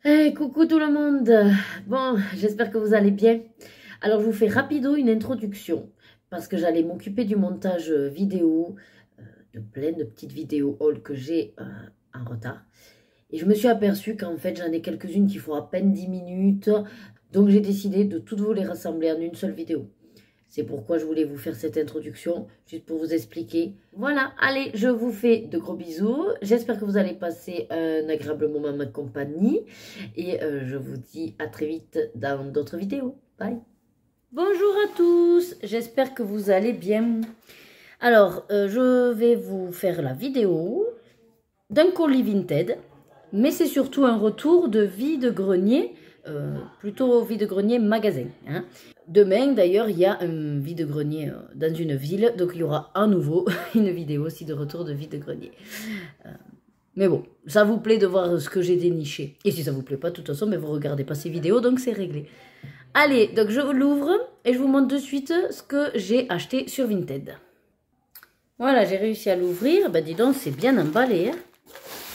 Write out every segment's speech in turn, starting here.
Hey, coucou tout le monde. Bon, j'espère que vous allez bien. Alors, je vous fais rapido une introduction parce que j'allais m'occuper du montage vidéo de plein de petites vidéos haul que j'ai en retard. Et je me suis aperçue qu'en fait, j'en ai quelques-unes qui font à peine 10 minutes. Donc, j'ai décidé de toutes vous les rassembler en une seule vidéo. C'est pourquoi je voulais vous faire cette introduction, juste pour vous expliquer. Voilà, allez, je vous fais de gros bisous. J'espère que vous allez passer un agréable moment en ma compagnie. Et je vous dis à très vite dans d'autres vidéos. Bye. Bonjour à tous, j'espère que vous allez bien. Alors, je vais vous faire la vidéo d'un colis Vinted. Mais c'est surtout un retour de vide-grenier, plutôt vide-grenier magasin. Hein. Demain, d'ailleurs, il y a un vide-grenier dans une ville, donc il y aura à nouveau une vidéo aussi de retour de vide-grenier. Mais bon, ça vous plaît de voir ce que j'ai déniché. Et si ça vous plaît pas, de toute façon, mais vous regardez pas ces vidéos, donc c'est réglé. Allez, donc je l'ouvre et je vous montre de suite ce que j'ai acheté sur Vinted. Voilà, j'ai réussi à l'ouvrir. Ben dis donc, c'est bien emballé. Hein.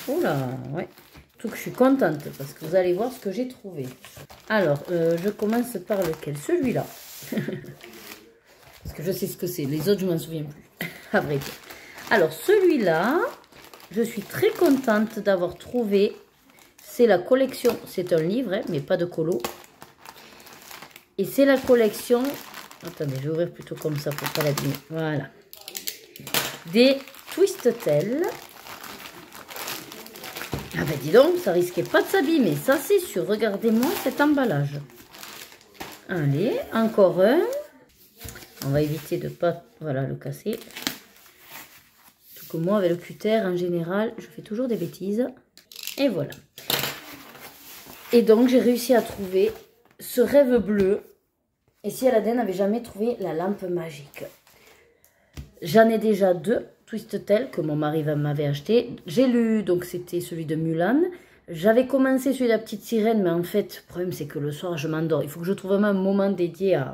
Oula, ouais. Tout que je suis contente parce que vous allez voir ce que j'ai trouvé. Alors, je commence par lequel? Celui-là. Parce que je sais ce que c'est. Les autres, je m'en souviens plus. À vrai dire. Alors, celui-là, je suis très contente d'avoir trouvé. C'est la collection. C'est un livre, hein, mais pas de colo. Et c'est la collection. Attendez, je vais ouvrir plutôt comme ça pour pas l'abîmer. Voilà. Des Twisted. Ah ben dis donc, ça risquait pas de s'abîmer, ça c'est sûr. Regardez-moi cet emballage. Allez, encore un. On va éviter de pas le casser. Tout comme moi avec le cutter en général, je fais toujours des bêtises. Et voilà. Et donc j'ai réussi à trouver ce rêve bleu. Et si Aladdin n'avait jamais trouvé la lampe magique. J'en ai déjà deux. Twisted que mon mari m'avait acheté. J'ai lu, donc c'était celui de Mulan. J'avais commencé celui de la petite sirène, mais en fait, le problème c'est que le soir je m'endors. Il faut que je trouve vraiment un moment dédié à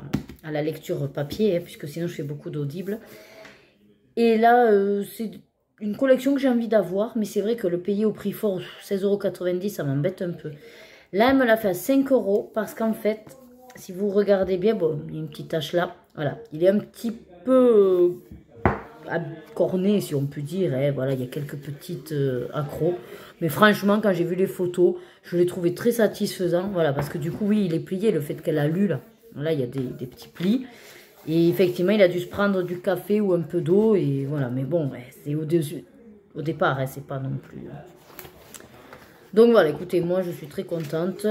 la lecture papier, hein, puisque sinon je fais beaucoup d'audibles. Et là, c'est une collection que j'ai envie d'avoir, mais c'est vrai que le payer au prix fort, 16,90 €, ça m'embête un peu. Là, elle me l'a fait à 5 € parce qu'en fait, si vous regardez bien, bon, il y a une petite tache là, voilà, il est un petit peu corné si on peut dire, hein. Voilà, il y a quelques petites accros, mais franchement quand j'ai vu les photos je l'ai trouvé très satisfaisant, voilà, parce que du coup oui il est plié, le fait qu'elle a lu là il y a des petits plis et effectivement il a dû se prendre du café ou un peu d'eau et voilà, mais bon ouais, c'est au départ, hein, c'est pas non plus, donc voilà, écoutez, moi je suis très contente,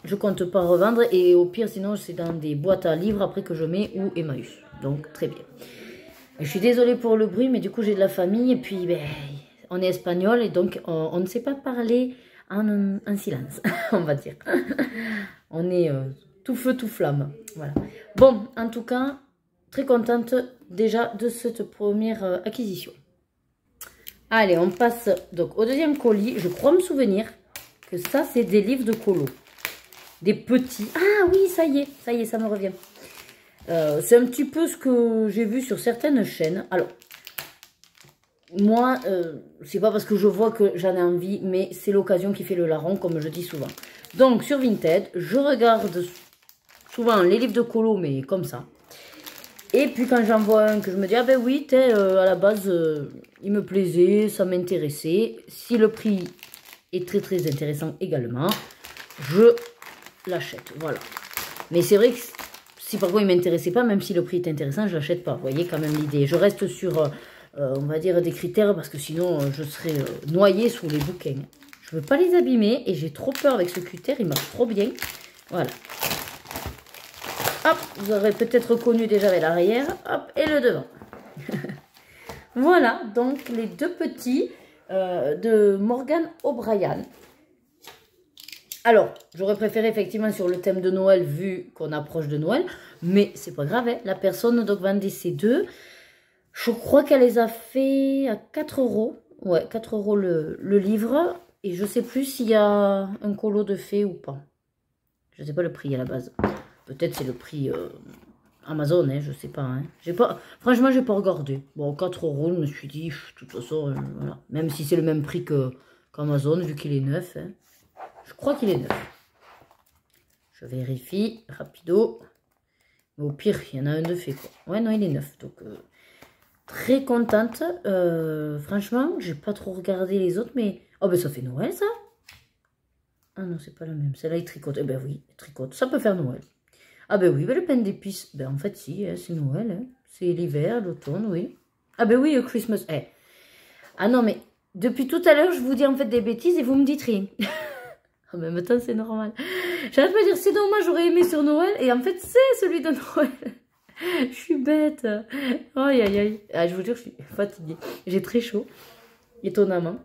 je compte pas revendre et au pire sinon c'est dans des boîtes à livres après que je mets ou Emmaüs, donc très bien. Je suis désolée pour le bruit, mais du coup, j'ai de la famille. Et puis, ben, on est espagnol et donc, on ne sait pas parler en silence, on va dire. On est tout feu, tout flamme. Voilà. Bon, en tout cas, très contente déjà de cette première acquisition. Allez, on passe donc au deuxième colis. Je crois me souvenir que ça, c'est des livres de colo. Des petits. Ah oui, ça y est, ça me revient. C'est un petit peu ce que j'ai vu sur certaines chaînes. Alors, moi, c'est pas parce que je vois que j'en ai envie, mais c'est l'occasion qui fait le larron, comme je dis souvent. Donc, sur Vinted, je regarde souvent les livres de colo, mais comme ça. Et puis, quand j'en vois un que je me dis, ah ben oui, à la base, il me plaisait, ça m'intéressait. Si le prix est très très intéressant également, je l'achète, voilà. Mais c'est vrai que si par contre il ne m'intéressait pas, même si le prix est intéressant, je ne l'achète pas. Vous voyez quand même l'idée. Je reste sur, on va dire, des critères parce que sinon je serais noyée sous les bouquins. Je ne veux pas les abîmer et j'ai trop peur avec ce cutter, il marche trop bien. Voilà. Hop, vous aurez peut-être reconnu déjà avec l'arrière. Hop, et le devant. Voilà, donc les deux petits de Morgan O'Brien. Alors, j'aurais préféré effectivement sur le thème de Noël, vu qu'on approche de Noël, mais c'est pas grave, hein. La personne donc vendait ces deux. Je crois qu'elle les a fait à 4 €. Ouais, 4 € le livre. Et je sais plus s'il y a un colo de fée ou pas. Je sais pas le prix à la base. Peut-être c'est le prix Amazon, hein, je sais pas. Hein. Franchement, j'ai pas regardé. Bon, 4 €, je me suis dit, de toute façon, voilà. Même si c'est le même prix qu'Amazon, vu qu'il est neuf, hein. Je crois qu'il est neuf. Je vérifie, rapido. Mais au pire, il y en a un de fait, quoi. Ouais, non, il est neuf. Donc, très contente. Franchement, j'ai pas trop regardé les autres, mais... Oh, ben ça fait Noël, ça. Ah non, c'est pas la même. Celle-là, il tricote. Eh ben oui, il tricote. Ça peut faire Noël. Ah ben oui, ben, le pain d'épices. Ben en fait, si, hein, c'est Noël. Hein. C'est l'hiver, l'automne, oui. Ah ben oui, Christmas. Eh. Ah non, mais depuis tout à l'heure, je vous dis en fait des bêtises et vous me dites rien. En même temps, c'est normal. J'arrête pas de dire, c'est dommage, j'aurais aimé sur Noël. Et en fait, c'est celui de Noël. Je suis bête. Aïe, aïe, aïe. Ah, je vous jure, je suis fatiguée. J'ai très chaud, étonnamment.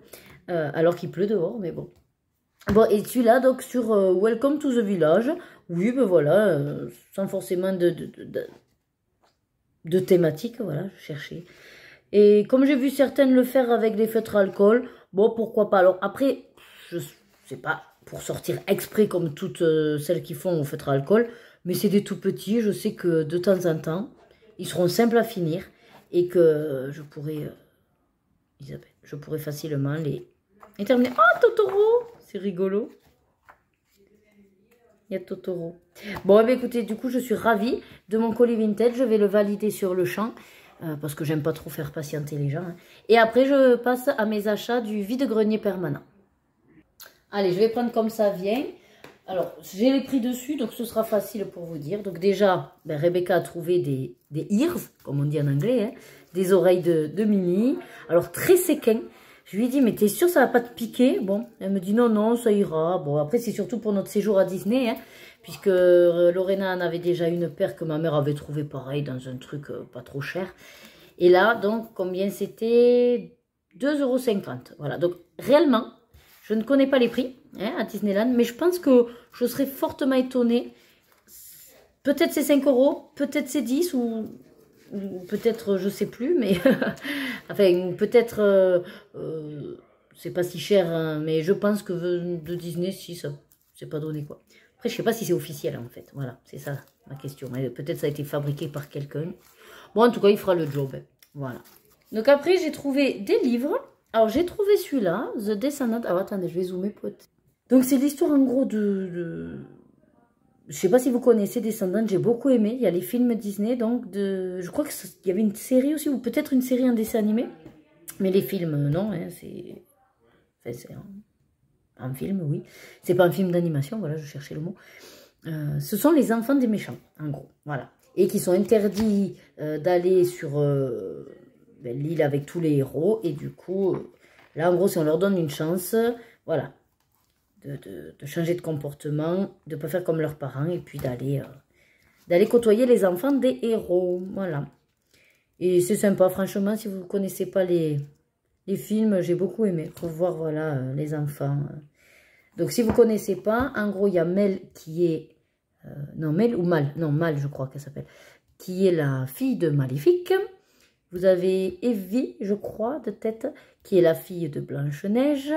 Alors qu'il pleut dehors, mais bon. Bon, et celui-là, donc, sur Welcome to the Village. Oui, ben voilà, sans forcément de thématique, voilà, je cherchais. Et comme j'ai vu certaines le faire avec des feutres à alcool, bon, pourquoi pas. Alors après, je sais pas pour sortir exprès comme toutes celles qui font au feutre à alcool, mais c'est des tout petits, je sais que de temps en temps, ils seront simples à finir et que je pourrais, Isabelle, je pourrais facilement les terminer. Oh, Totoro, c'est rigolo. Il y a Totoro. Bon, eh bien, écoutez, du coup, je suis ravie de mon colis vintage. Je vais le valider sur le champ. Parce que j'aime pas trop faire patienter les gens. Hein. Et après, je passe à mes achats du vide-grenier permanent. Allez, je vais prendre comme ça vient. Alors, j'ai les prix dessus, donc ce sera facile pour vous dire. Donc déjà, ben, Rebecca a trouvé des ears, comme on dit en anglais, hein, des oreilles de Mimi. Alors, très séquin. Je lui ai dit, mais t'es sûre ça va pas te piquer? Bon, elle me dit non, non, ça ira. Bon, après, c'est surtout pour notre séjour à Disney, hein, puisque Lorena en avait déjà une paire que ma mère avait trouvée pareil dans un truc pas trop cher. Et là, donc, combien c'était? 2,50 €. Voilà, donc réellement, je ne connais pas les prix hein, à Disneyland, mais je pense que je serais fortement étonnée. Peut-être c'est 5 €, peut-être c'est 10 ou peut-être je sais plus, mais enfin peut-être c'est pas si cher, hein, mais je pense que de Disney, si ça c'est pas donné quoi. Après, je sais pas si c'est officiel en fait, voilà, c'est ça ma question. Peut-être ça a été fabriqué par quelqu'un. Bon, en tout cas, il fera le job, hein. Voilà. Donc après, j'ai trouvé des livres. Alors, j'ai trouvé celui-là, The Descendant. Alors, attendez, je vais zoomer peut-être. Donc, c'est l'histoire en gros de... Je sais pas si vous connaissez Descendants, j'ai beaucoup aimé. Il y a les films Disney, donc je crois qu'il y avait une série aussi, ou peut-être une série en dessin animé. Mais les films, non, hein, c'est... Enfin, c'est un film, oui. C'est pas un film d'animation, voilà, je cherchais le mot. Ce sont les enfants des méchants, en gros, voilà. Et qui sont interdits d'aller sur l'île avec tous les héros. Et du coup, là, en gros, si on leur donne une chance, voilà, de changer de comportement, de ne pas faire comme leurs parents, et puis d'aller côtoyer les enfants des héros. Voilà. Et c'est sympa, franchement, si vous ne connaissez pas les films, j'ai beaucoup aimé. Pour voir, voilà, les enfants. Donc, si vous ne connaissez pas, en gros, il y a Mel qui est... non, Mel ou Mal. Non, Mal, je crois qu'elle s'appelle. Qui est la fille de Maléfique. Vous avez Evie, je crois, de tête, qui est la fille de Blanche-Neige.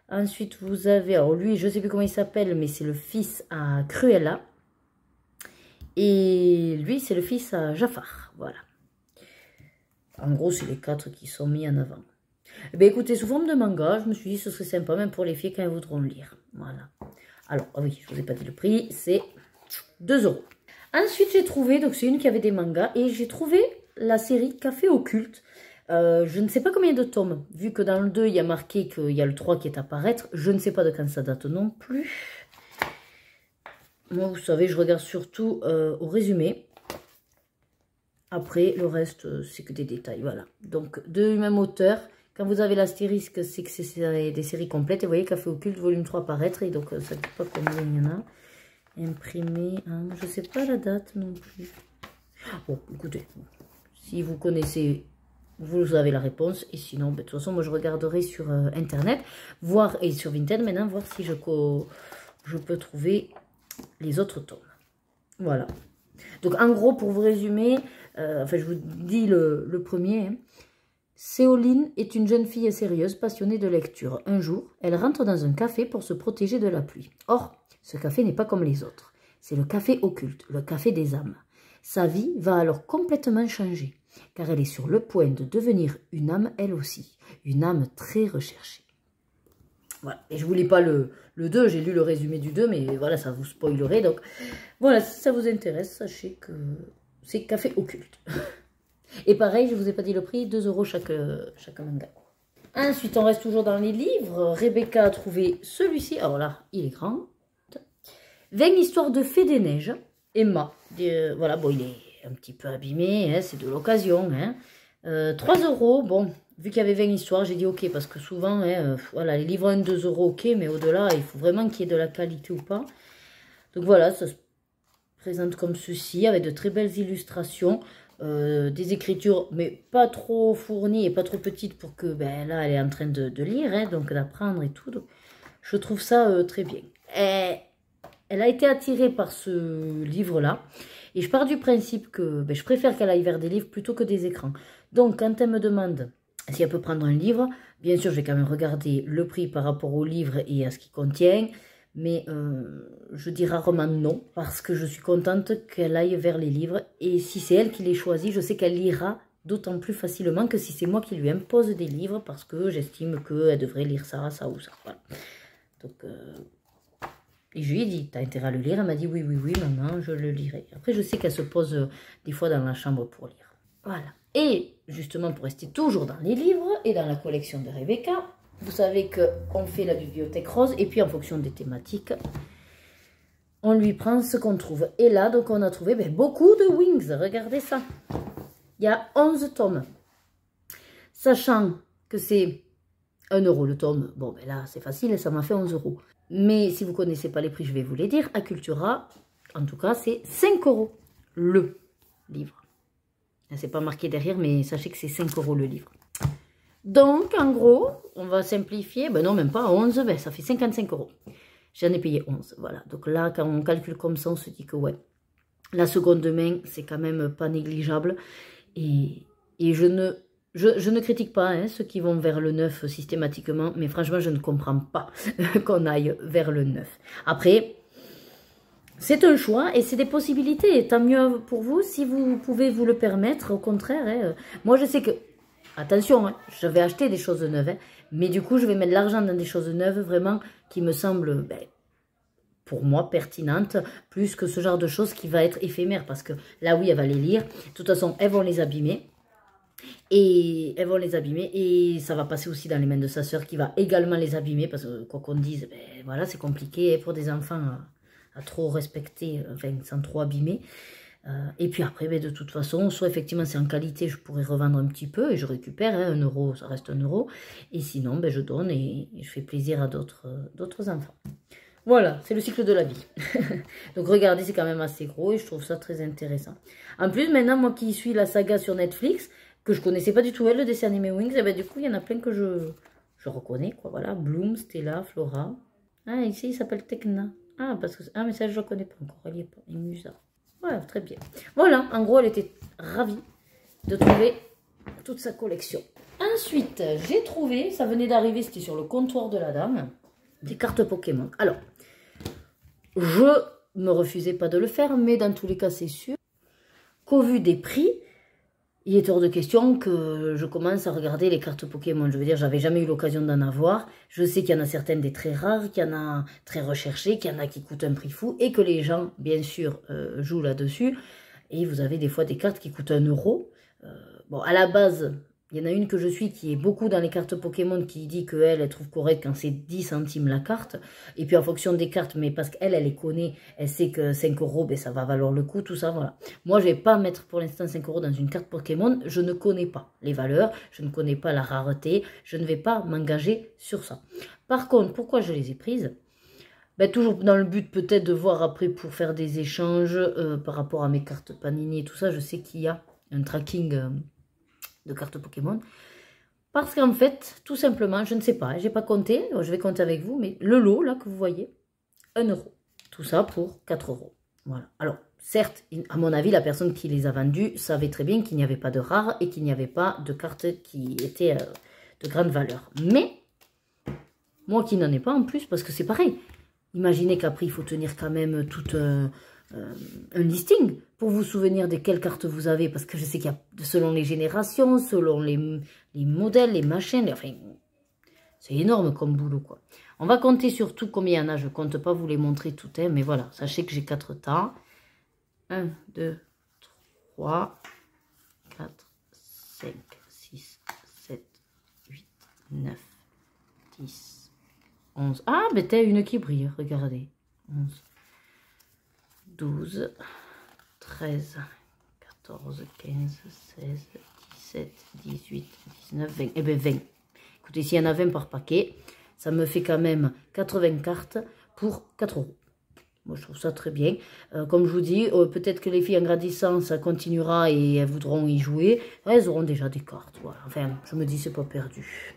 Ensuite, vous avez, alors lui, je ne sais plus comment il s'appelle, mais c'est le fils à Cruella. Et lui, c'est le fils à Jafar. Voilà. En gros, c'est les 4 qui sont mis en avant. Eh bien, écoutez, sous forme de manga, je me suis dit ce serait sympa, même pour les filles quand elles voudront le lire. Voilà. Alors, ah oui, je ne vous ai pas dit le prix, c'est 2 €. Ensuite, j'ai trouvé, donc c'est une qui avait des mangas, et j'ai trouvé la série Café Occulte. Je ne sais pas combien de tomes, vu que dans le 2, il y a marqué qu'il y a le 3 qui est à paraître. Je ne sais pas de quand ça date non plus. Moi, vous savez, je regarde surtout au résumé. Après, le reste, c'est que des détails, voilà. Donc, de même auteur. Quand vous avez l'astérisque, c'est que c'est des séries complètes. Et vous voyez, Café Occulte, volume 3 paraître. Et donc, ça ne dit pas combien il y en a. Imprimé, hein, je ne sais pas la date non plus. Bon, écoutez, si vous connaissez, vous avez la réponse. Et sinon, ben, de toute façon, moi, je regarderai sur Internet, voir, et sur Vinted maintenant, voir si je peux trouver les autres tomes. Voilà. Donc, en gros, pour vous résumer, enfin, je vous dis le premier. Hein. Céoline est une jeune fille sérieuse, passionnée de lecture. Un jour, elle rentre dans un café pour se protéger de la pluie. Or, ce café n'est pas comme les autres. C'est le café occulte, le café des âmes. Sa vie va alors complètement changer, car elle est sur le point de devenir une âme elle aussi, une âme très recherchée. Voilà, et je ne vous lis pas le le 2, j'ai lu le résumé du 2, mais voilà, ça vous spoilerait. Donc voilà, si ça vous intéresse, sachez que c'est Café Occulte. Et pareil, je vous ai pas dit le prix, 2 € chaque manga. Ensuite, on reste toujours dans les livres. Rebecca a trouvé celui-ci. Alors là, il est grand. 20 histoires de fées des neiges. Emma. Voilà, bon, il est un petit peu abîmé, hein, c'est de l'occasion. Hein. 3 €. Bon, vu qu'il y avait 20 histoires, j'ai dit ok, parce que souvent, hein, voilà, les livres 1, 2 €, ok, mais au-delà, il faut vraiment qu'il y ait de la qualité ou pas. Donc voilà, ça se présente comme ceci, avec de très belles illustrations. Des écritures, mais pas trop fournies et pas trop petites pour que, ben là, elle est en train de lire, hein, donc d'apprendre et tout. Donc, je trouve ça très bien. Elle a été attirée par ce livre-là. Et je pars du principe que ben, je préfère qu'elle aille vers des livres plutôt que des écrans. Donc, quand elle me demande si elle peut prendre un livre, bien sûr, je vais quand même regarder le prix par rapport au livre et à ce qu'il contient. Mais je dis rarement non, parce que je suis contente qu'elle aille vers les livres. Et si c'est elle qui les choisit, je sais qu'elle lira d'autant plus facilement que si c'est moi qui lui impose des livres, parce que j'estime qu'elle devrait lire ça, ça ou ça. Voilà. Donc, et je lui ai dit, t'as intérêt à le lire? Elle m'a dit, oui, oui, oui, maman, je le lirai. Après, je sais qu'elle se pose des fois dans la chambre pour lire. Voilà. Et justement, pour rester toujours dans les livres et dans la collection de Rebecca, vous savez qu'on fait la bibliothèque rose et puis en fonction des thématiques, on lui prend ce qu'on trouve. Et là, donc, on a trouvé beaucoup de Wings. Regardez ça. Il y a 11 tomes. Sachant que c'est 1 € le tome. Bon, ben là, c'est facile, ça m'a fait 11 €. Mais si vous ne connaissez pas les prix, je vais vous les dire. À Cultura, en tout cas, c'est 5 € le livre. C'est pas marqué derrière, mais sachez que c'est 5 € le livre. Donc, en gros, on va simplifier. Ben non, même pas 11, ben ça fait 55 €. J'en ai payé 11, voilà. Donc là, quand on calcule comme ça, on se dit que ouais, la seconde main, c'est quand même pas négligeable. Et je ne critique pas hein, ceux qui vont vers le neuf systématiquement, mais franchement, je ne comprends pas qu'on aille vers le neuf. Après, c'est un choix et c'est des possibilités. Et tant mieux pour vous si vous pouvez vous le permettre. Au contraire, hein, moi je sais que, attention, hein, je vais acheter des choses neuves, hein, mais du coup, je vais mettre de l'argent dans des choses neuves vraiment qui me semblent, pour moi, pertinentes, plus que ce genre de choses qui va être éphémère. Parce que là, oui, elle va les lire. De toute façon, elles vont les abîmer. Et elles vont les abîmer et ça va passer aussi dans les mains de sa sœur qui va également les abîmer parce que quoi qu'on dise, voilà, c'est compliqué pour des enfants à trop respecter, enfin sans trop abîmer. Et puis après, de toute façon, soit effectivement c'est en qualité, je pourrais revendre un petit peu et je récupère, hein, 1 €, ça reste 1 €. Et sinon, je donne et je fais plaisir à d'autres enfants. Voilà, c'est le cycle de la vie. Donc regardez, c'est quand même assez gros et je trouve ça très intéressant. En plus, maintenant, moi qui suis la saga sur Netflix, que je connaissais pas du tout elle, le dessin animé Wings, et du coup, il y en a plein que je reconnais, quoi. Voilà, Bloom, Stella, Flora. Ah, ici, il s'appelle Tekna. Ah, parce que... Ah, mais ça, je ne connais pas encore. Elle y est pas. Et Musa. Voilà, très bien. Voilà, en gros, elle était ravie de trouver toute sa collection. Ensuite, j'ai trouvé, ça venait d'arriver, c'était sur le comptoir de la dame, des cartes Pokémon. Alors, je me refusais pas de le faire, mais dans tous les cas, c'est sûr qu'au vu des prix, il est hors de question que je commence à regarder les cartes Pokémon. Je veux dire, j'avais jamais eu l'occasion d'en avoir. Je sais qu'il y en a certaines des très rares, qu'il y en a très recherchées, qu'il y en a qui coûtent un prix fou et que les gens, bien sûr, jouent là-dessus. Et vous avez des fois des cartes qui coûtent 1 €. Bon, à la base, il y en a une que je suis qui est beaucoup dans les cartes Pokémon qui dit qu'elle trouve correct quand c'est 10 centimes la carte. Et puis en fonction des cartes, mais parce qu'elle les connaît, elle sait que 5 €, ça va valoir le coup, tout ça, voilà. Moi, je ne vais pas mettre pour l'instant 5 € dans une carte Pokémon. Je ne connais pas les valeurs, je ne connais pas la rareté, je ne vais pas m'engager sur ça. Par contre, pourquoi je les ai prises? Toujours dans le but peut-être de voir après pour faire des échanges par rapport à mes cartes Panini et tout ça. Je sais qu'il y a un tracking de cartes Pokémon. Parce qu'en fait, tout simplement, je ne sais pas, j'ai pas compté, je vais compter avec vous, mais le lot là que vous voyez, 1 €. Tout ça pour 4 €. Voilà. Alors, certes, à mon avis, la personne qui les a vendus savait très bien qu'il n'y avait pas de rares et qu'il n'y avait pas de cartes qui étaient de grande valeur. Mais, moi qui n'en ai pas en plus, parce que c'est pareil. Imaginez qu'après, il faut tenir quand même tout un listing pour vous souvenir de quelles cartes vous avez. Parce que je sais qu'il y a, selon les générations, selon les modèles, les machines, enfin, c'est énorme comme boulot, quoi. On va compter surtout combien il y en a. Je ne compte pas vous les montrer toutes, hein, mais voilà. Sachez que j'ai 4 tas. 1, 2, 3, 4, 5, 6, 7, 8, 9, 10, 11. Ah, ben t'as une qui brille, regardez. 11, 12, 13, 14, 15, 16, 17, 18, 19, 20. Eh bien 20. Écoutez, s'il y en a 20 par paquet, ça me fait quand même 80 cartes pour 4 €. Moi, je trouve ça très bien. Comme je vous dis, peut-être que les filles en grandissant, ça continuera et elles voudront y jouer. Elles auront déjà des cartes. Voilà. Enfin, je me dis, c'est pas perdu.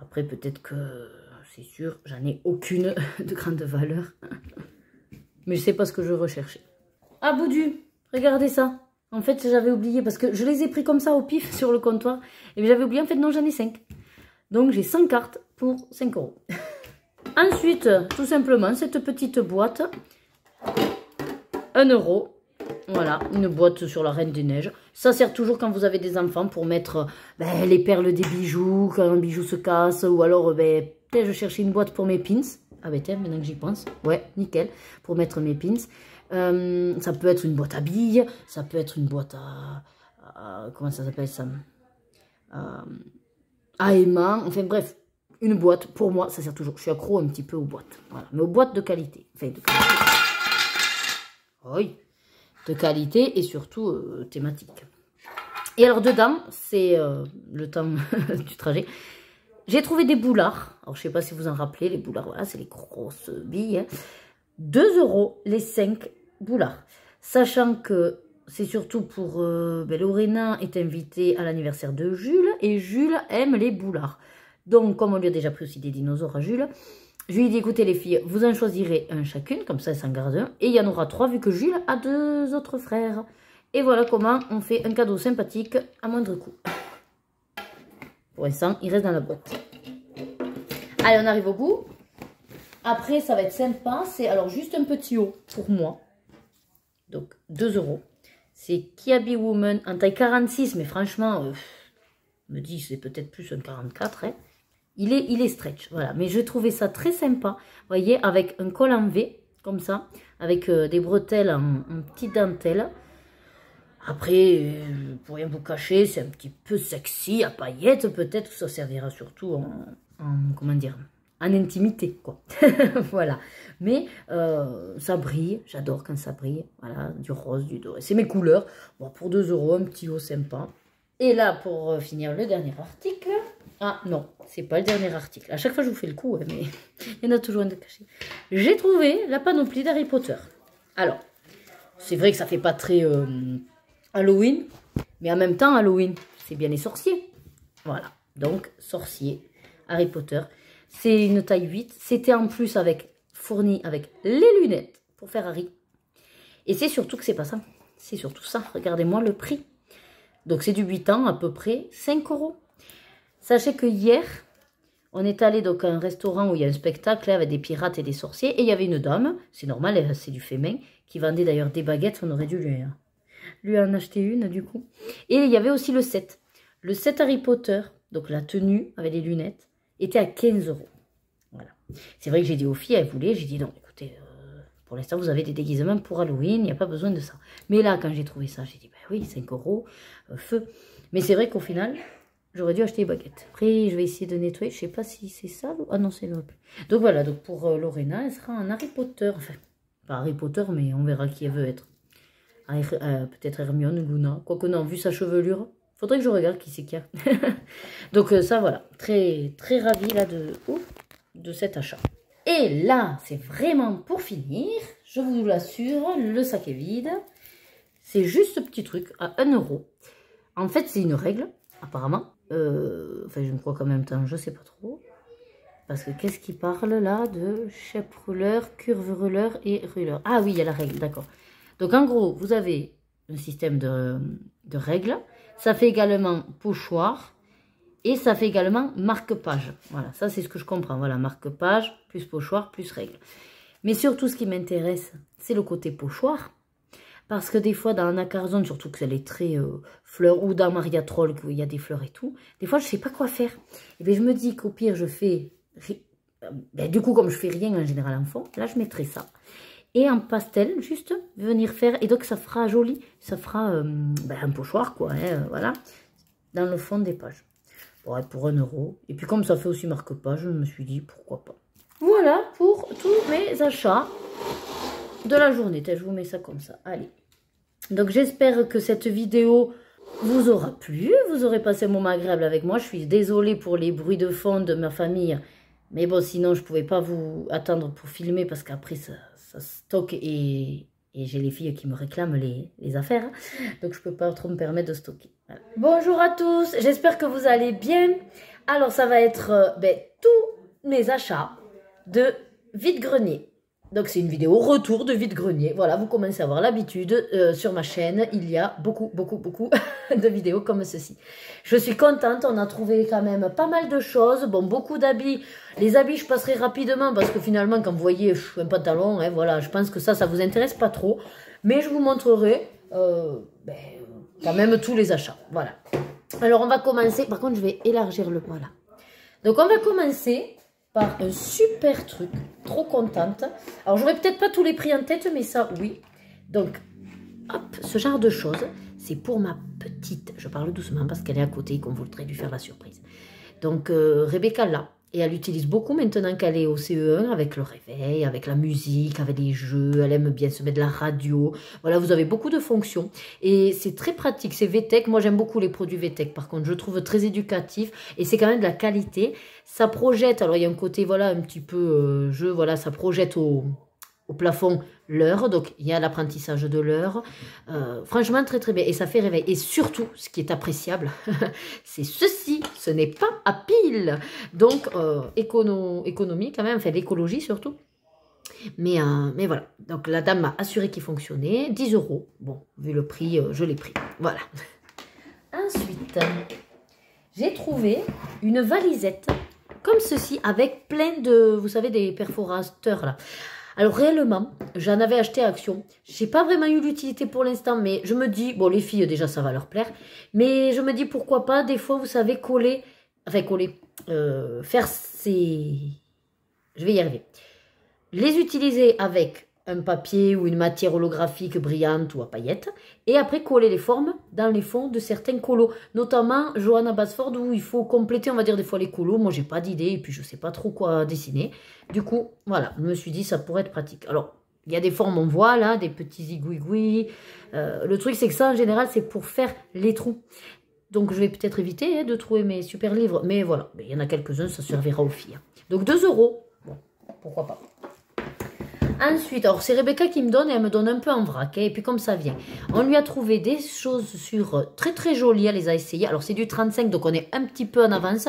Après, peut-être que, c'est sûr, j'en ai aucune de grande valeur. Mais je sais pas ce que je recherchais. Ah, Boudu, regardez ça. En fait, j'avais oublié, parce que je les ai pris comme ça au pif sur le comptoir. Et j'avais oublié, en fait, non, j'en ai 5. Donc, j'ai 100 cartes pour 5 €. Ensuite, tout simplement, cette petite boîte, 1 €. Voilà, une boîte sur la Reine des Neiges. Ça sert toujours quand vous avez des enfants pour mettre les perles des bijoux, quand un bijou se casse. Ou alors, peut-être je cherchais une boîte pour mes pins. Ah ben tiens, maintenant que j'y pense. Ouais, nickel, pour mettre mes pins. Ça peut être une boîte à billes, ça peut être une boîte à comment ça s'appelle ça, à aimant, enfin bref. Une boîte, pour moi, ça sert toujours. Je suis accro un petit peu aux boîtes. Voilà. Mais aux boîtes de qualité. Enfin, de qualité. Oui. De qualité et surtout thématique. Et alors, dedans, c'est le temps du trajet. J'ai trouvé des boulards. Alors, je ne sais pas si vous en rappelez, les boulards. Voilà, c'est les grosses billes. Hein. 2 € les 5 boulards. Sachant que c'est surtout pour... Lorena est invitée à l'anniversaire de Jules. Et Jules aime les boulards. Donc, comme on lui a déjà pris aussi des dinosaures à Jules, je lui ai dit, écoutez les filles, vous en choisirez un chacune, comme ça elle s'en garde un. Et il y en aura 3 vu que Jules a 2 autres frères. Et voilà comment on fait un cadeau sympathique à moindre coût. Pour l'instant, il reste dans la boîte. Allez, on arrive au bout. Après, ça va être sympa. C'est alors juste un petit haut pour moi. Donc, 2 €. C'est Kiabi Woman en taille 46, mais franchement, me dit c'est peut-être plus un 44, hein. Il est stretch, voilà. Mais je trouvais ça très sympa, vous voyez, avec un col en V, comme ça, avec des bretelles en petite dentelle. Après, pour rien vous cacher, c'est un petit peu sexy, à paillettes peut-être, ça servira surtout comment dire, en intimité, quoi. Voilà. Mais ça brille, j'adore quand ça brille, voilà, du rose, du doré. C'est mes couleurs, bon, pour 2 €, un petit haut sympa. Et là, pour finir le dernier article... Ah non, c'est pas le dernier article. À chaque fois, je vous fais le coup, hein, mais il y en a toujours un de caché. J'ai trouvé la panoplie d'Harry Potter. Alors, c'est vrai que ça fait pas très Halloween, mais en même temps, Halloween, c'est bien les sorciers. Voilà, donc sorcier, Harry Potter. C'est une taille 8. C'était en plus fourni avec les lunettes pour faire Harry. Et c'est surtout que c'est pas ça. C'est surtout ça. Regardez-moi le prix. Donc c'est du 8 ans à peu près, 5 €. Sachez que hier, on est allé donc à un restaurant où il y a un spectacle avec des pirates et des sorciers. Et il y avait une dame, c'est normal, c'est du fait main, qui vendait d'ailleurs des baguettes. On aurait dû lui en acheter une du coup. Et il y avait aussi le set. Le set Harry Potter, donc la tenue avec les lunettes, était à 15 €. Voilà. C'est vrai que j'ai dit aux filles, elles voulaient, j'ai dit non, écoutez, pour l'instant vous avez des déguisements pour Halloween, il n'y a pas besoin de ça. Mais là, quand j'ai trouvé ça, j'ai dit, ben oui, 5 €, feu. Mais c'est vrai qu'au final... J'aurais dû acheter des baguettes. Après, je vais essayer de nettoyer. Je sais pas si c'est ça. Ah non, c'est l'autre. Donc voilà, donc pour Lorena, elle sera en Harry Potter. Enfin, pas Harry Potter, mais on verra qui elle veut être. Peut-être Hermione, Luna. Quoique non, vu sa chevelure, faudrait que je regarde qui c'est qu'il y a. Donc ça, voilà. Très, très ravie là de cet achat. Et là, c'est vraiment pour finir. Je vous l'assure, le sac est vide. C'est juste ce petit truc à 1 €. En fait, c'est une règle, apparemment. Enfin, je me crois qu'en même temps, je sais pas trop. Parce que qu'est-ce qui parle là de shape ruler, curve ruler et ruler. Ah oui, il y a la règle, d'accord. Donc en gros, vous avez un système de règles. Ça fait également pochoir. Et ça fait également marque-page. Voilà, ça c'est ce que je comprends. Voilà, marque-page, plus pochoir, plus règle. Mais surtout, ce qui m'intéresse, c'est le côté pochoir. Parce que des fois, dans Anna Carzone, surtout que elle est très fleur, ou dans Maria Troll, où il y a des fleurs et tout, des fois, je ne sais pas quoi faire. Et bien, je me dis qu'au pire, je fais Ben, du coup, comme je fais rien en général en fond, là, je mettrai ça. Et en pastel, juste venir faire. Et donc, ça fera joli. Ça fera un pochoir, quoi. Hein, voilà. Dans le fond des pages. Bon, ouais, pour 1 €. Et puis, comme ça fait aussi marque-page, je me suis dit, pourquoi pas. Voilà pour tous mes achats de la journée. Je vous mets ça comme ça. Allez. Donc, j'espère que cette vidéo vous aura plu. Vous aurez passé un moment agréable avec moi. Je suis désolée pour les bruits de fond de ma famille. Mais bon, sinon, je ne pouvais pas vous attendre pour filmer parce qu'après, ça stocke et j'ai les filles qui me réclament les affaires. Donc, je ne peux pas trop me permettre de stocker. Voilà. Bonjour à tous, j'espère que vous allez bien. Alors, ça va être tous mes achats de vide-grenier. Donc, c'est une vidéo retour de vide-grenier. Voilà, vous commencez à avoir l'habitude. Sur ma chaîne, il y a beaucoup de vidéos comme ceci. Je suis contente, on a trouvé quand même pas mal de choses. Bon, beaucoup d'habits. Les habits, je passerai rapidement parce que finalement, quand vous voyez un pantalon, hein, voilà, je pense que ça vous intéresse pas trop. Mais je vous montrerai quand même tous les achats. Voilà. Alors, on va commencer. Par contre, je vais élargir le voilà. Donc, on va commencer par un super truc, trop contente. Alors, j'aurais peut-être pas tous les prix en tête, mais ça, oui. Donc, hop, ce genre de choses, c'est pour ma petite. Je parle doucement parce qu'elle est à côté et qu'on voudrait lui faire la surprise. Donc, Rebecca l'a. Et elle l'utilise beaucoup maintenant qu'elle est au CE1 avec le réveil, avec la musique, avec les jeux. Elle aime bien se mettre de la radio. Voilà, vous avez beaucoup de fonctions. Et c'est très pratique. C'est VTech. Moi, j'aime beaucoup les produits VTech. Par contre, je trouve très éducatif. Et c'est quand même de la qualité. Ça projette. Alors, il y a un côté, voilà, un petit peu jeu. Voilà, ça projette au plafond l'heure. Donc, il y a l'apprentissage de l'heure. Franchement, très bien. Et ça fait réveil. Et surtout, ce qui est appréciable, c'est ceci. Ce n'est pas à pile. Donc, économie quand même. Enfin, l'écologie surtout. Mais voilà. Donc, la dame m'a assuré qu'il fonctionnait. 10 €. Bon, vu le prix, je l'ai pris. Voilà. Ensuite, j'ai trouvé une valisette comme ceci avec plein de, vous savez, des perforateurs là. Alors réellement, j'en avais acheté à Action. Je n'ai pas vraiment eu l'utilité pour l'instant, mais je me dis, bon les filles déjà ça va leur plaire, mais je me dis pourquoi pas, des fois vous savez coller, faire ces... Je vais y arriver. Les utiliser avec un papier ou une matière holographique brillante ou à paillettes, et après coller les formes dans les fonds de certains colos, notamment Johanna Basford où il faut compléter, on va dire des fois les colos. Moi j'ai pas d'idée et puis je sais pas trop quoi dessiner. Du coup, voilà, je me suis dit ça pourrait être pratique. Alors, il y a des formes, on voit là, des petits igouigouis. Le truc c'est que ça en général c'est pour faire les trous. Donc je vais peut-être éviter de trouver mes super livres, mais voilà, il y en a quelques-uns, ça servira aux filles. Donc 2 €, bon, pourquoi pas. Ensuite, alors c'est Rebecca qui me donne et elle me donne un peu en vrac. Et puis comme ça vient. On lui a trouvé des choses sur très jolies. Elle les a essayées. Alors c'est du 35, donc on est un petit peu en avance.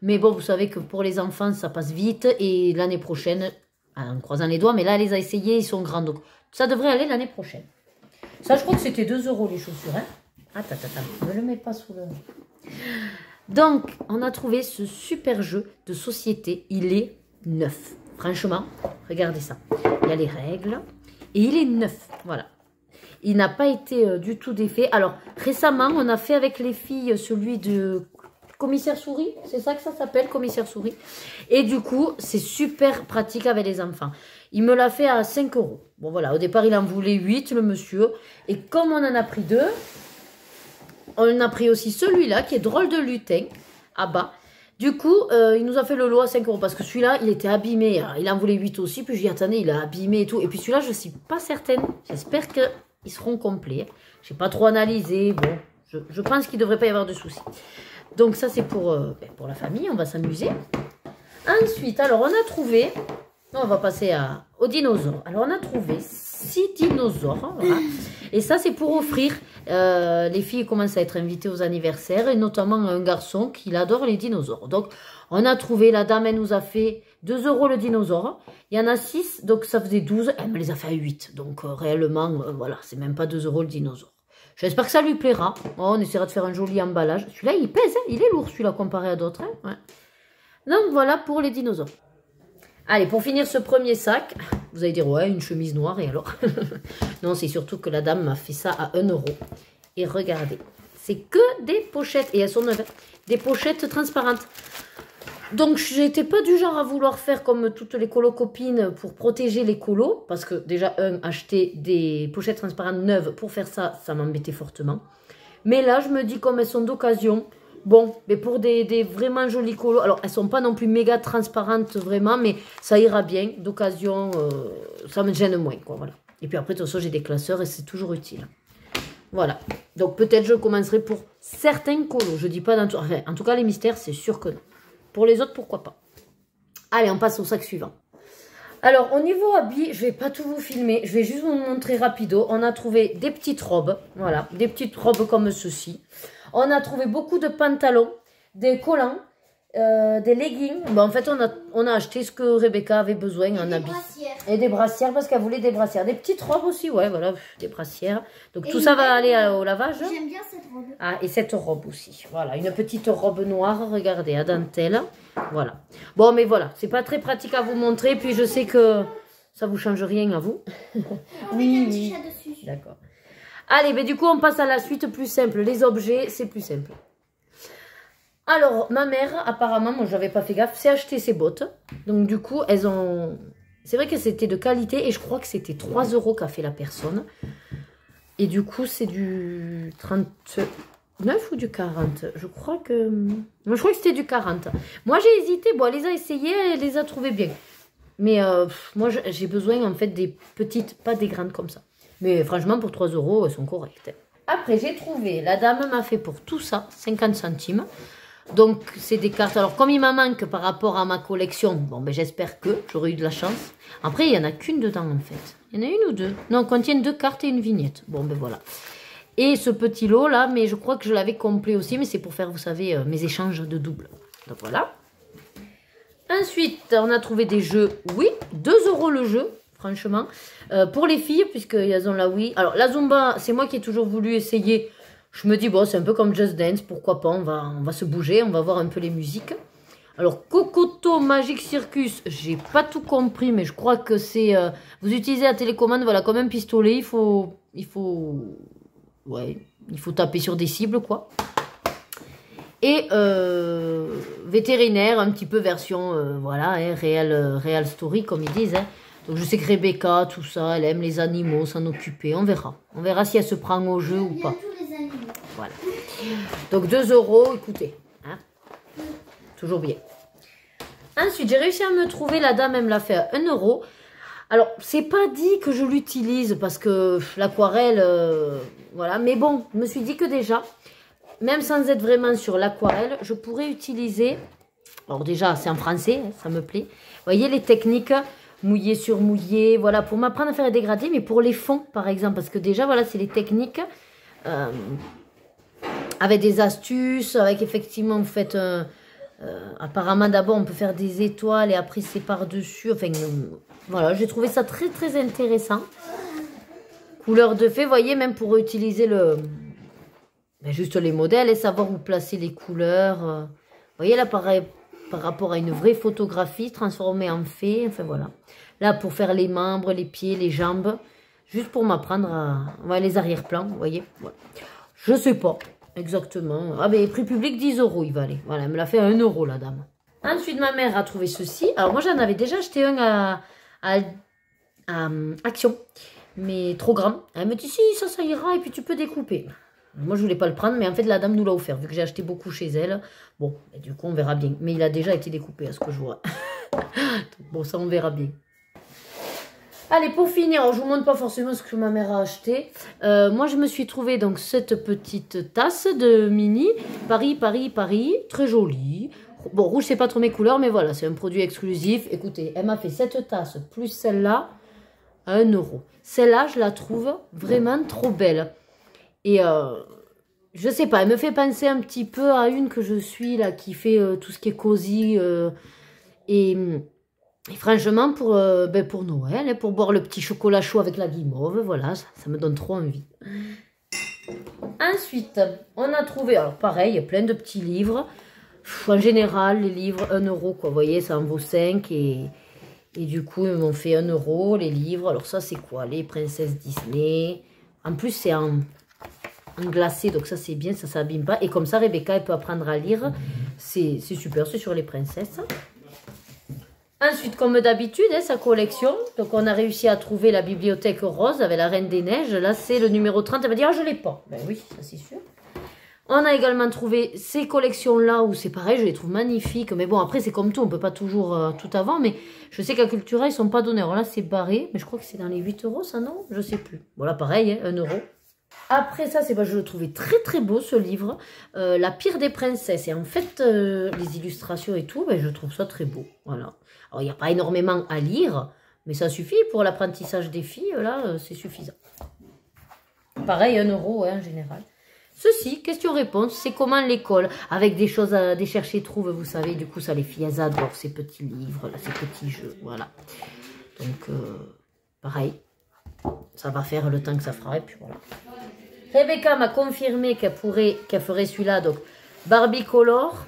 Mais bon, vous savez que pour les enfants, ça passe vite. Et l'année prochaine, en croisant les doigts, mais là, elle les a essayées, ils sont grands. Donc ça devrait aller l'année prochaine. Ça, je crois que c'était 2 € les chaussures. Hein. Attends, ne le mets pas sous le... Donc, on a trouvé ce super jeu de société. Il est neuf. Franchement, regardez ça. Il y a les règles. Et il est neuf. Voilà. Il n'a pas été du tout défait. Alors, récemment, on a fait avec les filles celui de Commissaire Souris. C'est ça que ça s'appelle, Commissaire Souris. Et du coup, c'est super pratique avec les enfants. Il me l'a fait à 5 €. Bon, voilà. Au départ, il en voulait 8, le monsieur. Et comme on en a pris 2, on a pris aussi celui-là, qui est drôle de lutin, à bas. Du coup, il nous a fait le lot à 5 € parce que celui-là, il était abîmé. Alors, il en voulait 8 aussi, puis je dis, attendez, il a abîmé et tout. Et puis celui-là, je ne suis pas certaine. J'espère qu'ils seront complets. Je n'ai pas trop analysé. Bon, je pense qu'il ne devrait pas y avoir de soucis. Donc ça, c'est pour la famille. On va s'amuser. Ensuite, alors, on a trouvé... On va passer aux dinosaures. Alors, on a trouvé 6 dinosaures. Voilà. Et ça, c'est pour offrir. Les filles commencent à être invitées aux anniversaires. Et notamment un garçon qui adore les dinosaures. Donc, on a trouvé, la dame, elle nous a fait 2 € le dinosaure. Il y en a 6, donc ça faisait 12. Elle me les a fait à 8. Donc, réellement, voilà, c'est même pas 2 € le dinosaure. J'espère que ça lui plaira. Oh, on essaiera de faire un joli emballage. Celui-là, il pèse. Hein, il est lourd, celui-là, comparé à d'autres. Hein, ouais. Donc, voilà pour les dinosaures. Allez, pour finir ce premier sac, vous allez dire, ouais, une chemise noire, et alors? Non, c'est surtout que la dame m'a fait ça à 1 €. Et regardez, c'est que des pochettes, et elles sont neuves, des pochettes transparentes. Donc, j'étais pas du genre à vouloir faire comme toutes les colocopines pour protéger les colos. Parce que déjà, acheter des pochettes transparentes neuves pour faire ça, ça m'embêtait fortement. Mais là, je me dis, comme elles sont d'occasion, bon, mais pour des vraiment jolis colos, alors elles sont pas non plus méga transparentes vraiment, mais ça ira bien. D'occasion, ça me gêne moins, quoi, voilà. Et puis après, de toute façon, j'ai des classeurs et c'est toujours utile. Voilà. Donc, peut-être je commencerai pour certains colos. Je dis pas dans tout. Enfin, en tout cas, les mystères, c'est sûr que non. Pour les autres, pourquoi pas. Allez, on passe au sac suivant. Alors, au niveau habits, je vais pas tout vous filmer. Je vais juste vous montrer rapido. On a trouvé des petites robes. Voilà, des petites robes comme ceci. On a trouvé beaucoup de pantalons, des collants, des leggings. Bon, en fait, on a acheté ce que Rebecca avait besoin en habits. Et des brassières parce qu'elle voulait des brassières. Des petites robes aussi, ouais, voilà, des brassières. Donc, tout ça va aller au lavage. J'aime bien cette robe. Ah, et cette robe aussi. Voilà, une petite robe noire, regardez, à dentelle. Voilà. Bon, mais voilà, c'est pas très pratique à vous montrer. Puis, je sais que ça vous change rien à vous. Oui, oui. Chat dessus. D'accord. Allez, mais du coup, on passe à la suite plus simple. Les objets, c'est plus simple. Alors, ma mère, apparemment, moi, je n'avais pas fait gaffe, s'est acheté ses bottes. Donc, du coup, elles ont... C'est vrai que c'était de qualité et je crois que c'était 3 € qu'a fait la personne. Et du coup, c'est du 39 ou du 40? Je crois que c'était du 40. Moi, j'ai hésité. Bon, elle les a essayées, elle les a trouvées bien. Mais moi, j'ai besoin, en fait, des petites, pas des grandes comme ça. Mais franchement, pour 3 €, elles sont correctes. Après, j'ai trouvé, la dame m'a fait pour tout ça, 50 centimes. Donc, c'est des cartes. Alors, comme il m'en manque par rapport à ma collection, bon, ben, j'espère que j'aurai eu de la chance. Après, il n'y en a qu'une dedans, en fait. Il y en a une ou deux. Non, contiennent 2 cartes et une vignette. Bon, ben voilà. Et ce petit lot, là, mais je crois que je l'avais complet aussi, mais c'est pour faire, vous savez, mes échanges de double. Donc, voilà. Ensuite, on a trouvé des jeux, oui, 2 € le jeu, franchement. Pour les filles, puisqu'elles ont la Wii. Alors, la Zumba, c'est moi qui ai toujours voulu essayer. Je me dis, bon, c'est un peu comme Just Dance, pourquoi pas, on va se bouger, on va voir un peu les musiques. Alors, Cocoto Magic Circus, j'ai pas tout compris, mais je crois que c'est... vous utilisez la télécommande, voilà, comme un pistolet, il faut taper sur des cibles, quoi. Et vétérinaire, un petit peu version, voilà, hein, réel story, comme ils disent, hein. Donc, je sais que Rebecca, tout ça, elle aime les animaux, s'en occuper. On verra. On verra si elle se prend au jeu ou pas. Voilà. Donc, 2 €, écoutez. Hein, toujours bien. Ensuite, j'ai réussi à me trouver. La dame, elle me l'a fait à 1 €. Alors, c'est pas dit que je l'utilise parce que l'aquarelle, voilà. Mais bon, je me suis dit que déjà, même sans être vraiment sur l'aquarelle, je pourrais utiliser... Alors déjà, c'est en français, hein, ça me plaît. Vous voyez les techniques... Mouillé sur mouillé, voilà, pour m'apprendre à faire des dégradés, mais pour les fonds, par exemple, parce que déjà, voilà, c'est les techniques, avec des astuces, avec effectivement, vous faites, apparemment, d'abord, on peut faire des étoiles, et après, c'est par-dessus, enfin, voilà, j'ai trouvé ça très, très intéressant. Couleur de fée, vous voyez, même pour utiliser juste les modèles, et savoir où placer les couleurs, vous voyez, là, par rapport à une vraie photographie transformée en fée, enfin voilà. Là, pour faire les membres, les pieds, les jambes, juste pour m'apprendre à... Ouais, les arrière-plans, vous voyez. Ouais. Je sais pas exactement. Ah, mais prix public, 10 € il va aller. Voilà, elle me l'a fait à 1 € la dame. Ensuite, ma mère a trouvé ceci. Alors, moi, j'en avais déjà acheté un à Action, mais trop grand. Elle me dit, si, ça ira, et puis tu peux découper. Moi, je voulais pas le prendre, mais en fait, la dame nous l'a offert, vu que j'ai acheté beaucoup chez elle. Bon, et du coup, on verra bien. Mais il a déjà été découpé, à ce que je vois. Bon, ça, on verra bien. Allez, pour finir, alors, je vous montre pas forcément ce que ma mère a acheté. Moi, je me suis trouvé donc cette petite tasse de mini. Paris, Paris, Paris. Très jolie. Bon, rouge, c'est pas trop mes couleurs, mais voilà, c'est un produit exclusif. Écoutez, elle m'a fait cette tasse, plus celle-là, à 1 €. Celle-là, je la trouve vraiment trop belle. Et je sais pas, elle me fait penser un petit peu à une que je suis là, qui fait tout ce qui est cosy. Et franchement, pour Noël, hein, pour boire le petit chocolat chaud avec la guimauve, voilà, ça me donne trop envie. Ensuite, on a trouvé, alors pareil, plein de petits livres. En général, les livres, 1 €, quoi. Vous voyez, ça en vaut 5 et du coup, ils m'ont fait 1 € les livres. Alors ça, c'est quoi? Les princesses Disney. En plus, c'est en glacé, donc ça c'est bien, ça s'abîme pas. Et comme ça, Rebecca, elle peut apprendre à lire c'est super, c'est sur les princesses. Ensuite, comme d'habitude, hein, sa collection. Donc, on a réussi à trouver la bibliothèque rose avec la Reine des Neiges. Là, c'est le numéro 30. Elle va dire, ah, je l'ai pas. Ben oui, ça c'est sûr. On a également trouvé ces collections-là où c'est pareil, je les trouve magnifiques. Mais bon, après, c'est comme tout, on peut pas toujours tout avoir. Mais je sais qu'à Cultura, ils sont pas donnés. Alors là, c'est barré. Mais je crois que c'est dans les 8 € ça, non? Je sais plus. Voilà, pareil, hein, 1 €. Après ça, c'est je le trouvais très très beau ce livre, La pire des princesses. Et en fait, les illustrations et tout, ben, je trouve ça très beau. Voilà. Alors, il n'y a pas énormément à lire, mais ça suffit pour l'apprentissage des filles. Là, c'est suffisant. Pareil, 1 € hein, en général. Ceci, question-réponse, c'est comment l'école, avec des choses à des chercher-trouve, vous savez, du coup, ça les filles, elles adorent ces petits livres, là, ces petits jeux, voilà. Donc, pareil, ça va faire le temps que ça fera, et puis voilà. Rebecca m'a confirmé qu'elle ferait celui-là, donc Barbie Color.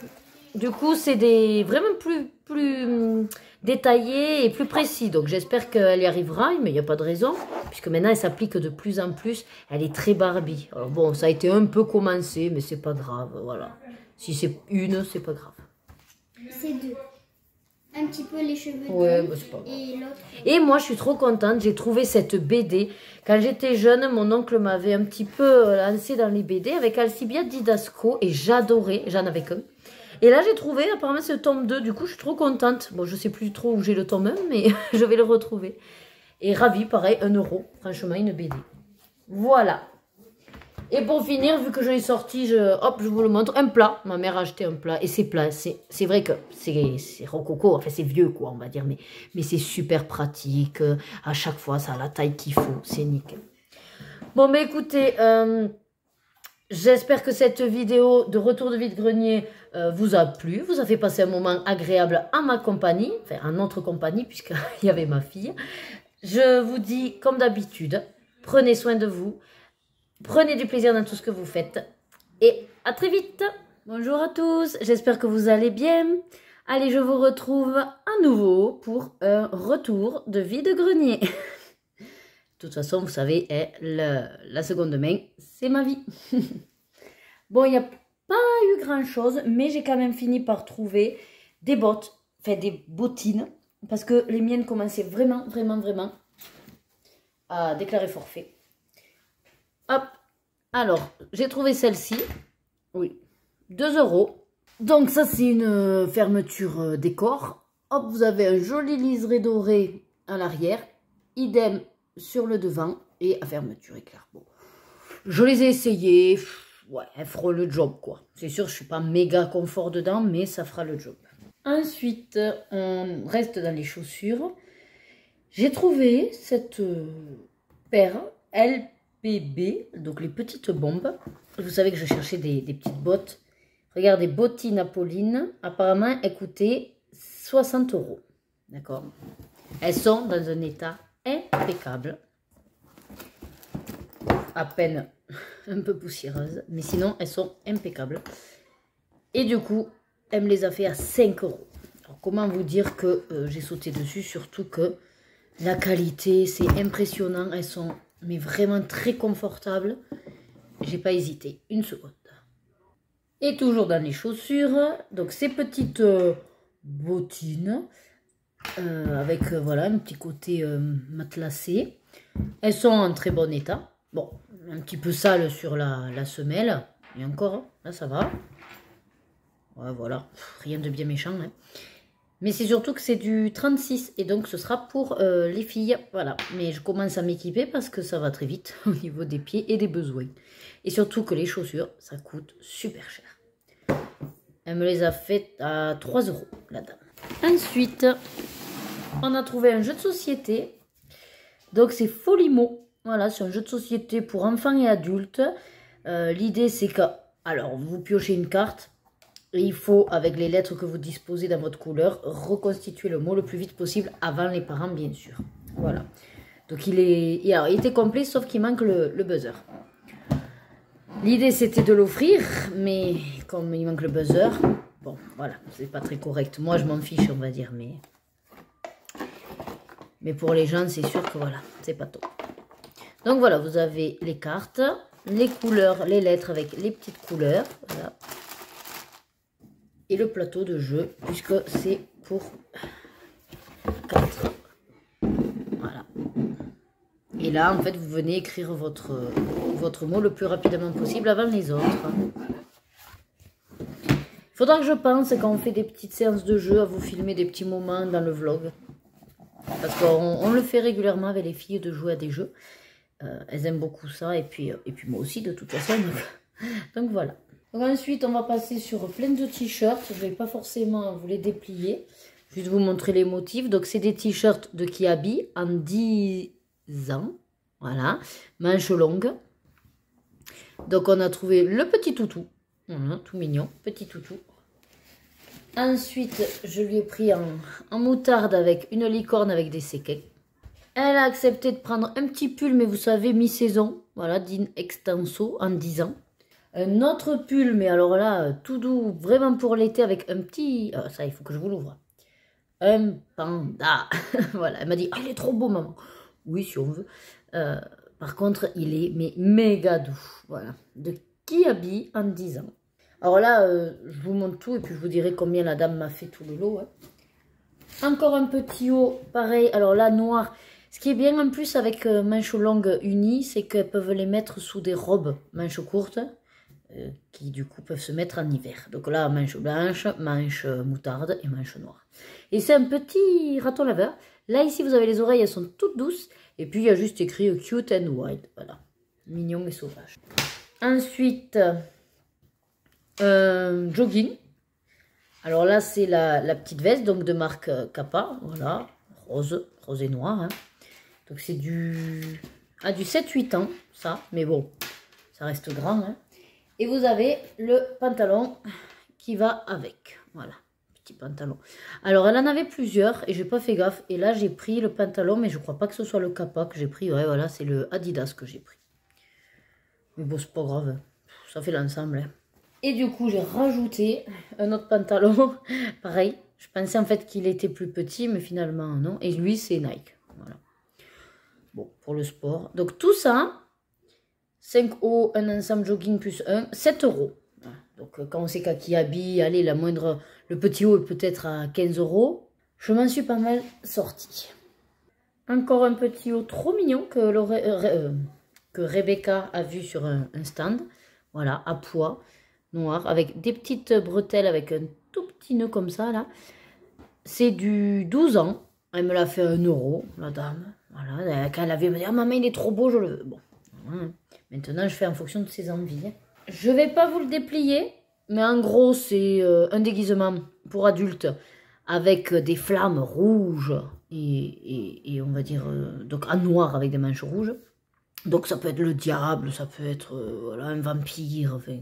Du coup, c'est vraiment plus détaillé et plus précis. Donc, j'espère qu'elle y arrivera, mais il n'y a pas de raison. Puisque maintenant, elle s'applique de plus en plus. Elle est très Barbie. Alors bon, ça a été un peu commencé, mais c'est pas grave, voilà. Si c'est une, c'est pas grave. C'est 2. Un petit peu les cheveux ouais, bah, c'est pas grave. Et l'autre. Et moi, je suis trop contente. J'ai trouvé cette BD. Quand j'étais jeune, mon oncle m'avait un petit peu lancé dans les BD avec Alcibia Didasco. Et j'adorais. J'en avais qu'un. Et là, j'ai trouvé, apparemment, c'est le tome 2. Du coup, je suis trop contente. Bon, je sais plus trop où j'ai le tome 1, mais je vais le retrouver. Et ravie, pareil, 1 €. Franchement, une BD. Voilà. Et pour finir, vu que je l'ai sorti, hop, je vous le montre. Un plat. Ma mère a acheté un plat. Et c'est plat. C'est vrai que c'est rococo. Enfin, c'est vieux, quoi, on va dire. Mais c'est super pratique. À chaque fois, ça a la taille qu'il faut. C'est nickel. Bon, mais écoutez, j'espère que cette vidéo de retour de vide-grenier vous a plu. Vous a fait passer un moment agréable en ma compagnie. Enfin, en notre compagnie, puisqu'il y avait ma fille. Je vous dis, comme d'habitude, prenez soin de vous. Prenez du plaisir dans tout ce que vous faites. Et à très vite. Bonjour à tous. J'espère que vous allez bien. Allez, je vous retrouve à nouveau pour un retour de vide-grenier. De toute façon, vous savez, la seconde main, c'est ma vie. Bon, il n'y a pas eu grand-chose, mais j'ai quand même fini par trouver des bottes, enfin des bottines, parce que les miennes commençaient vraiment à déclarer forfait. Hop, alors, j'ai trouvé celle-ci, oui, 2 €. Donc ça, c'est une fermeture décor. Hop, vous avez un joli liseré doré à l'arrière, idem sur le devant et à fermeture éclair. Bon, je les ai essayées, ouais, elles feront le job, quoi. C'est sûr, je suis pas méga confort dedans, mais ça fera le job. Ensuite, on reste dans les chaussures. J'ai trouvé cette paire LPB, donc les petites bombes. Vous savez que je cherchais des petites bottes. Regardez, bottines Apolline. Apparemment, elles coûtaient 60 €. D'accord? Elles sont dans un état impeccable. À peine un peu poussiéreuses, mais sinon, elles sont impeccables. Et du coup, elle me les a fait à 5 €. Alors, comment vous dire que j'ai sauté dessus, surtout que la qualité, c'est impressionnant. Elles sont mais vraiment très confortables. J'ai pas hésité une seconde. Et toujours dans les chaussures, donc ces petites bottines avec voilà un petit côté matelassé. Elles sont en très bon état. Bon, un petit peu sale sur la semelle. Et encore, là ça va. Ouais, voilà, rien de bien méchant. Hein. Mais c'est surtout que c'est du 36 et donc ce sera pour les filles. Voilà, mais je commence à m'équiper parce que ça va très vite au niveau des pieds et des besoins. Et surtout que les chaussures, ça coûte super cher. Elle me les a faites à 3 € la dame. Ensuite, on a trouvé un jeu de société. Donc c'est Folimo. Voilà, c'est un jeu de société pour enfants et adultes. L'idée c'est que, alors vous piochez une carte. Et il faut, avec les lettres que vous disposez dans votre couleur, reconstituer le mot le plus vite possible avant les parents, bien sûr. Voilà. Donc il était complet, sauf qu'il manque le buzzer. L'idée, c'était de l'offrir, mais comme il manque le buzzer, bon, voilà, c'est pas très correct. Moi, je m'en fiche, on va dire, mais pour les gens, c'est sûr que voilà, c'est pas top. Donc voilà, vous avez les cartes, les couleurs, les lettres avec les petites couleurs, voilà. et le plateau de jeu, puisque c'est pour 4. Voilà. Et là, en fait, vous venez écrire votre mot le plus rapidement possible avant les autres. Il faudra que je pense, quand on fait des petites séances de jeu, à vous filmer des petits moments dans le vlog. Parce qu'on le fait régulièrement avec les filles de jouer à des jeux. Elles aiment beaucoup ça, et puis moi aussi de toute façon. Donc voilà. Donc ensuite, on va passer sur plein de t-shirts. Je ne vais pas forcément vous les déplier. Juste vous montrer les motifs. Donc c'est des t-shirts de Kiabi en 10 ans. Voilà. Manches longues. Donc on a trouvé le petit toutou. Voilà, tout mignon. Petit toutou. Ensuite, je lui ai pris en moutarde avec une licorne avec des séquins. Elle a accepté de prendre un petit pull, mais vous savez, mi-saison. Voilà, din extenso en 10 ans. Un autre pull, mais alors là, tout doux, vraiment pour l'été, avec un petit... Oh, ça, il faut que je vous l'ouvre. Un panda. Voilà, elle m'a dit, oh, il est trop beau, maman. Oui, si on veut. Par contre, il est mais méga doux. Voilà, de Kiabi en 10 ans. Alors là, je vous montre tout et puis je vous dirai combien la dame m'a fait tout le lot. Hein. Encore un petit haut, pareil. Alors là, noir. Ce qui est bien en plus avec manches longues unies, c'est qu'elles peuvent les mettre sous des robes manches courtes qui du coup peuvent se mettre en hiver. Donc là, manche blanche, manche moutarde et manche noire. Et c'est un petit raton laveur. Là, ici, vous avez les oreilles, elles sont toutes douces. Et puis, il y a juste écrit cute and wild. Voilà, mignon et sauvage. Ensuite... jogging. Alors là, c'est la petite veste donc de marque Kappa. Voilà, rose et noir. Hein. Donc c'est du 7-8 ans, ça. Mais bon, ça reste grand. Hein. Et vous avez le pantalon qui va avec. Voilà, petit pantalon. Alors elle en avait plusieurs et j'ai pas fait gaffe. Et là, j'ai pris le pantalon, mais je crois pas que ce soit le Kappa que j'ai pris. Ouais, voilà, c'est le Adidas que j'ai pris. Mais bon, c'est pas grave. Hein. Ça fait l'ensemble. Hein. Et du coup, j'ai rajouté un autre pantalon. Pareil, je pensais en fait qu'il était plus petit, mais finalement non. Et lui, c'est Nike. Voilà. Bon, pour le sport. Donc tout ça, 5 euros, un ensemble jogging plus 1, 7 euros. Voilà. Donc quand on sait qu'à Kiabi, allez, le petit haut peut-être à 15 euros. Je m'en suis pas mal sortie. Encore un petit haut trop mignon que Rebecca a vu sur un stand. Voilà, à pois. Noir, avec des petites bretelles, avec un tout petit nœud comme ça, là. C'est du 12 ans. Elle me l'a fait à 1 euro, la dame. Voilà, quand elle avait me dit, ah, maman, il est trop beau, je le veux. Bon, voilà. Maintenant, je fais en fonction de ses envies. Je vais pas vous le déplier, mais en gros, c'est un déguisement pour adultes avec des flammes rouges et on va dire, donc en noir avec des manches rouges. Donc, ça peut être le diable, ça peut être voilà, un vampire, enfin...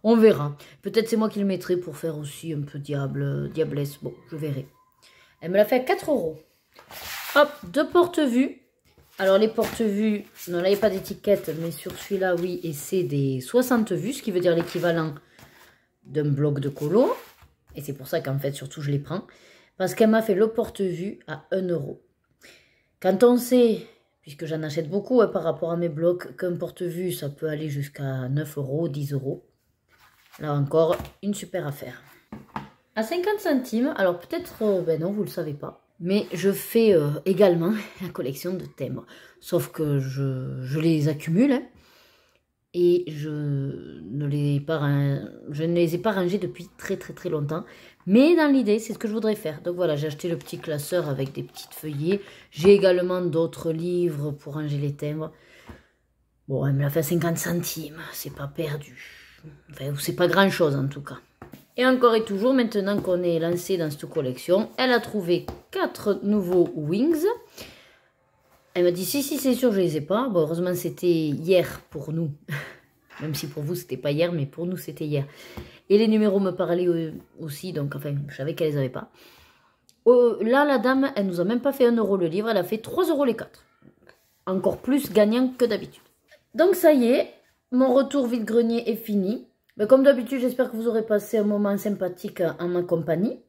On verra. Peut-être c'est moi qui le mettrai pour faire aussi un peu diablesse. Bon, je verrai. Elle me l'a fait à 4 euros. Hop, 2 porte-vues. Alors les porte-vues, non là il n'y a pas d'étiquette, mais sur celui-là, oui. Et c'est des 60 vues, ce qui veut dire l'équivalent d'un bloc de colo. Et c'est pour ça qu'en fait, surtout, je les prends. Parce qu'elle m'a fait le porte-vue à 1 euro. Quand on sait, puisque j'en achète beaucoup hein, par rapport à mes blocs, qu'un porte-vue, ça peut aller jusqu'à 9 euros, 10 euros. Là encore, une super affaire. À 50 centimes, alors peut-être, ben non, vous ne le savez pas. Mais je fais également la collection de thèmes. Sauf que je les accumule. Hein, et je ne les ai pas rangés depuis très longtemps. Mais dans l'idée, c'est ce que je voudrais faire. Donc voilà, j'ai acheté le petit classeur avec des petites feuillets. J'ai également d'autres livres pour ranger les thèmes. Bon, elle me l'a fait à 50 centimes. C'est pas perdu. Enfin, c'est pas grand chose en tout cas. Et encore et toujours, maintenant qu'on est lancé dans cette collection, elle a trouvé 4 nouveaux Wings. Elle m'a dit si c'est sûr, je les ai pas. Bon, heureusement c'était hier pour nous. Même si pour vous c'était pas hier, mais pour nous c'était hier. Et les numéros me parlaient aussi, donc enfin je savais qu'elle les avait pas. Là la dame, elle nous a même pas fait 1 euro le livre, elle a fait 3 euros les 4. Encore plus gagnant que d'habitude. Donc ça y est. Mon retour vide-grenier est fini. Mais comme d'habitude, j'espère que vous aurez passé un moment sympathique en ma compagnie.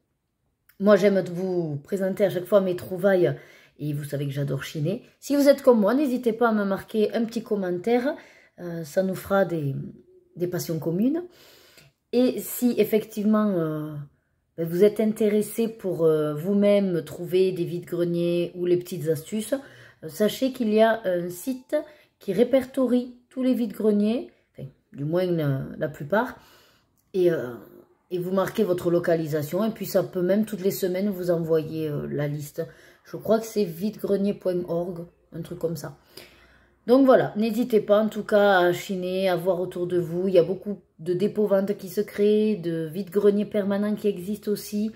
Moi, j'aime vous présenter à chaque fois mes trouvailles. Et vous savez que j'adore chiner. Si vous êtes comme moi, n'hésitez pas à me marquer un petit commentaire. Ça nous fera des passions communes. Et si effectivement vous êtes intéressé pour vous-même trouver des vides-greniers ou les petites astuces, sachez qu'il y a un site qui répertorie tous les vides-greniers, enfin, du moins la plupart, et vous marquez votre localisation, et puis ça peut même toutes les semaines vous envoyer la liste. Je crois que c'est videgrenier.org, un truc comme ça. Donc voilà, n'hésitez pas en tout cas à chiner, à voir autour de vous. Il y a beaucoup de dépôts-ventes qui se créent, de vides-greniers permanents qui existent aussi.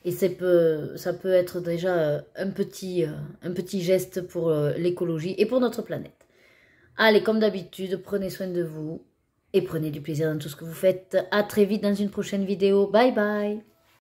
Et ça peut être déjà un petit geste pour l'écologie et pour notre planète. Allez, comme d'habitude, prenez soin de vous et prenez du plaisir dans tout ce que vous faites. À très vite dans une prochaine vidéo. Bye bye!